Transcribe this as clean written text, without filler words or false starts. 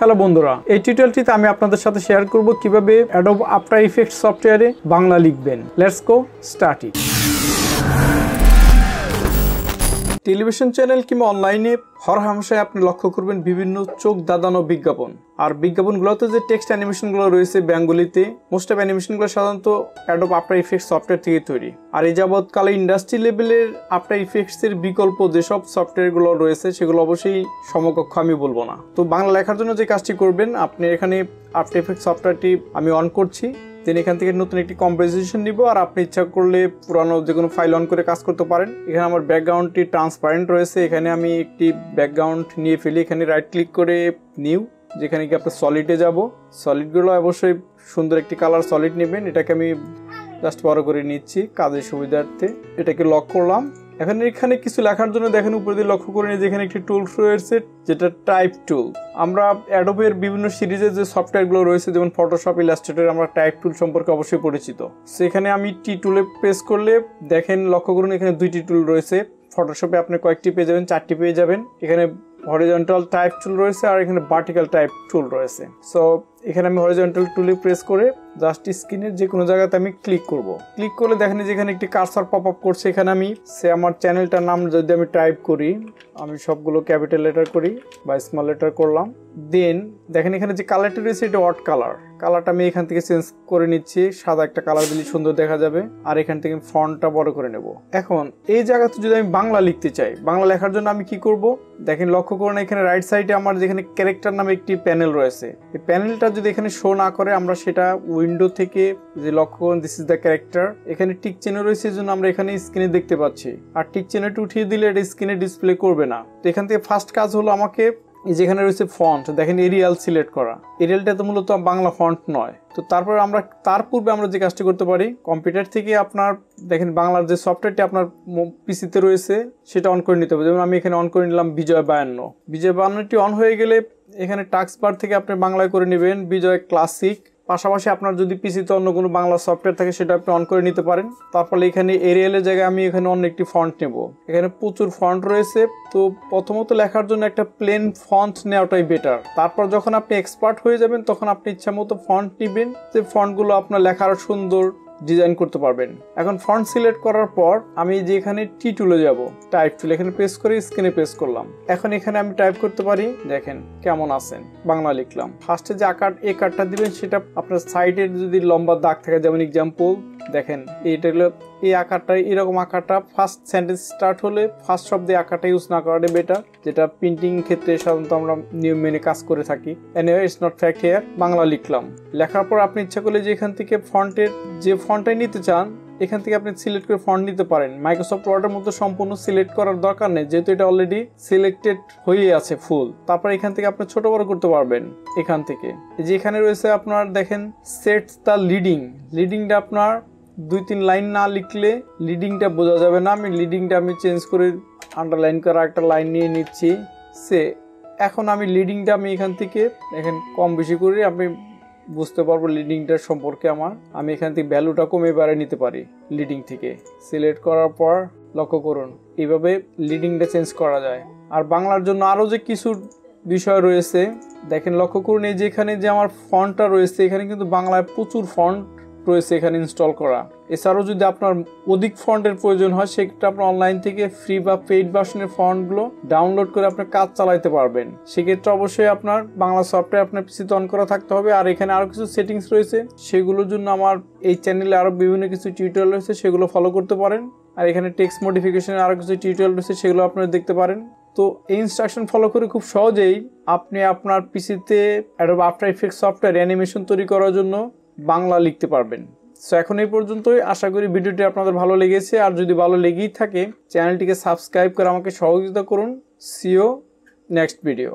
Hello বন্ধুরা, এই টিউটোরিয়ালটিতে আমি আপনাদের সাথে শেয়ার করব কিভাবে Adobe আফটার ইফেক্টস সফটওয়্যারে বাংলা লিখবেন। Let's go start it. Television channel কিংবা অনলাইনে হরহামেশাই আপনি লক্ষ্য করবেন বিভিন্ন চোখ দাদানো বিজ্ঞাপন। আর বিজ্ঞাপনগুলোতে যে টেক্সট অ্যানিমেশনগুলো রয়েছে বেঙ্গলিতে, মোস্ট অফ অ্যানিমেশনগুলো সাধারণত Adobe আফটার ইফেক্টস সফটওয়্যার থেকে তৈরি। আর এই যাবৎকালে ইন্ডাস্ট্রি লেভেলের আফটার ইফেক্টসের বিকল্প যেসব সফটওয়্যারগুলো রয়েছে সেগুলো অবশ্যই সমকক্ষ আমি বলবো না। তো বাংলা লেখার জন্য যে কাজটি করবেন, আপনি এখানে আফটার ইফেক্টস সফটওয়্যারটি আমি অন করছি, দেন এখান থেকে নতুন একটি কম্পোজিশন নিব। আর আপনি ইচ্ছা করলে পুরানো যে কোনো ফাইল অন করে কাজ করতে পারেন। এখানে আমার ব্যাকগ্রাউন্ডটি ট্রান্সপারেন্ট রয়েছে, এখানে আমি একটি ব্যাকগ্রাউন্ড নিয়ে ফেলি। এখানে রাইট ক্লিক করে নিউ, যেখানে কি আপনার সলিডে যাব। সলিডগুলো অবশ্যই সুন্দর একটি কালার সলিড নেবেন। এটাকে আমি জাস্ট বড় করে নিচ্ছি কাজের সুবিধার্থে। এটাকে লক করলাম। এখন এখানে কিছু লেখার জন্য দেখেন উপরে দিয়ে লক্ষ্য করে নিই যে এখানে একটি টুল রয়েছে যেটা টাইপ টুল। আমরা অ্যাডোবের বিভিন্ন সিরিজের যে সফটওয়্যারগুলো রয়েছে যেমন ফটোশপ, ইলাস্ট্রেটর, আমরা টাইপ টুল সম্পর্কে অবশ্যই পরিচিত। সেখানে আমি টি টুলে প্রেস করলে দেখেন লক্ষ্য করুন এখানে দুইটি টুল রয়েছে। ফটোশপে আপনি কয়েকটি পেয়ে যাবেন, 4টি পেয়ে যাবেন। এখানে হরিজন্টাল টাইপ টুল রয়েছে আর এখানে ভার্টিক্যাল টাইপ টুল রয়েছে। সো এখানে আমি হরিজন্টাল টুলে প্রেস করে জাস্ট স্ক্রিনের যে কোনো জায়গাতে আমি ক্লিক করব। ক্লিক করলে দেখেন যেখানে একটি কার্সার পপ আপ করছে, এখানে আমি আমার চ্যানেলটার নাম যদি আমি টাইপ করি, আমি সবগুলো ক্যাপিটাল লেটার করি বা স্মল লেটার করলাম। দেন দেখেন এখানে যে কালারটা রয়েছে এটা অড কালার। কালারটা আমি এখান থেকে চেঞ্জ করে নিচ্ছি, সাদা একটা কালার দিলে সুন্দর দেখা যাবে। আর এখান থেকে ফন্টটা বড় করে নেব। এখন এই জায়গাতে যদি আমি বাংলা লিখতে চাই, বাংলা লেখার জন্য আমি কি করব, দেখেন লক্ষ্য করুন এখানে রাইট সাইডে আমার যেখানে ক্যারেক্টার নামে একটি প্যানেল রয়েছে। এই প্যানেলটা যদি এখানে শো না করে, আমরা সেটা উইন্ডো থেকে যে লক্ষ্য করুন দিস ইজ দ্য ক্যারেক্টার, এখানে টিক চিহ্ন রয়েছে এই জন্য আমরা এখানে স্ক্রিনে দেখতে পাচ্ছি। আর টিক চিহ্নটা উঠিয়ে দিলে এটা স্ক্রিনে ডিসপ্লে করবে না। তো এখান থেকে ফার্স্ট কাজ হলো আমাকে যেখানে রয়েছে ফন্ট, দেখেন এরিয়াল সিলেক্ট করা। এরিয়ালটা তো মূলত বাংলা ফন্ট নয়। তো তারপর আমরা তার পূর্বে আমরা যে কাজটি করতে পারি, কম্পিউটার থেকে আপনার দেখেন বাংলার যে সফটওয়্যারটি আপনার পিসিতে রয়েছে সেটা অন করে নিতে হবে। যেমন আমি এখানে অন করে নিলাম বিজয় বায়ান্ন। বিজয় বায়ান্নটি অন হয়ে গেলে এখানে টাস্ক বার থেকে আপনি বাংলায় করে নেবেন বিজয় ক্লাসিক। পাশাপাশি আপনার যদি পিসিতে অন্য কোনো বাংলা সফটওয়্যার থাকে সেটা আপনি অন করে নিতে পারেন। তারপরে এখানে এরিয়ালের জায়গায় আমি এখানে অন্য একটি ফন্ট নেব। এখানে প্রচুর ফন্ট রয়েছে। তো প্রথমত লেখার জন্য একটা প্লেন ফন্ট নেওয়াটাই বেটার। তারপর যখন আপনি এক্সপার্ট হয়ে যাবেন তখন আপনি ইচ্ছা মতো ফন্ট নেবেন, যে ফন্টগুলো আপনার লেখার সুন্দর ডিজাইন করতে পারবেন। এখন ফন্ট সিলেক্ট করার পর আমি যে এখানে টি টুলে যাব, টাইপ টুল এখানে প্রেস করে স্ক্রিনে প্রেস করলাম। এখন এখানে আমি টাইপ করতে পারি, দেখেন কেমন আছেন, বাংলা লিখলাম। ফার্স্টে যে এই কার্ডটা দিবেন সেটা আপনার সাইডের যদি লম্বা দাগ থাকে, যেমন এক্সাম্পল দেখেন এইটা হলো এই আকারটা, এরকম আকারটা ফার্স্ট সেন্টেন্স স্টার্ট হলে ফার্স্ট শব্দে আকারটা ইউজ না করাটা বেটার, যেটা প্রিন্টিং ক্ষেত্রে সাধারণত আমরা নিয়ম মেনে কাজ করে থাকি। Anyway it's not fact here. Bangla লিখলাম। লেখার পর আপনি ইচ্ছা করলে যে এখান থেকে ফন্টের যে ফন্টটাই নিতে চান এখান থেকে আপনি সিলেক্ট করে ফন্ট নিতে পারেন। মাইক্রোসফট ওয়ার্ডের মতো সম্পূর্ণ সিলেক্ট করার দরকার নেই, যেহেতু এটা অলরেডি সিলেক্টেড হয়ে আছে ফুল। তারপর এখান থেকে আপনি ছোট বড় করতে পারবেন। এখান থেকে যে এখানে রয়েছে আপনার দেখেন সেট দ্য লিডিংটা আপনার 2-3 লাইন না লিখলে লিডিংটা বোঝা যাবে না। আমি লিডিংটা চেঞ্জ করে আন্ডারলাইন করা একটা লাইন নিয়ে নিচ্ছি। এখন আমি লিডিংটা এখান থেকে দেখেন কম বেশি করে আপনি বুঝতে পারবো লিডিংটার সম্পর্কে। আমি এখান থেকে ভ্যালুটা কমে বাড়িয়ে নিতে পারি লিডিং থেকে। সিলেক্ট করার পর লক্ষ্য করুন এইভাবে লিডিংটা চেঞ্জ করা যায়। আর বাংলার জন্য আরও যে কিছু বিষয় রয়েছে দেখেন লক্ষ্য করুন, এই যে এখানে যে আমার ফন্টটা রয়েছে এখানে কিন্তু বাংলায় প্রচুর ফন্ট রয়েছে এখানে ইনস্টল করা। এছাড়াও যদি আপনার অধিক ফন্টের প্রয়োজন হয় সেক্ষেত্রে আপনার অনলাইন থেকে ফ্রি বা পেইড ভার্সনের ফন্টগুলো ডাউনলোড করে আপনি কাজ চালাইতে পারবেন। সেক্ষেত্রে অবশ্যই আপনার বাংলা সফটওয়্যার আপনার পিসিতে অন করা থাকতে হবে। আর এখানে আরও কিছু সেটিংস রয়েছে, সেগুলোর জন্য আমার এই চ্যানেলে আরও বিভিন্ন কিছু টিউটোরিয়াল রয়েছে, সেগুলো ফলো করতে পারেন। আর এখানে টেক্সট মডিফিকেশনের আরও কিছু টিউটোরিয়াল রয়েছে, সেগুলো আপনারা দেখতে পারেন। তো এই ইনস্ট্রাকশন ফলো করে খুব সহজেই আপনি আপনার পিসিতে Adobe after effects software animation তৈরি করার জন্য বাংলা লিখতে পারবেন। সো এখন এই পর্যন্তই। আশা করি ভিডিওটি আপনাদের ভালো লেগেছে। আর যদি ভালো লেগেই থাকে চ্যানেলটিকে সাবস্ক্রাইব করে আমাকে সহযোগিতা করুন। See you next video.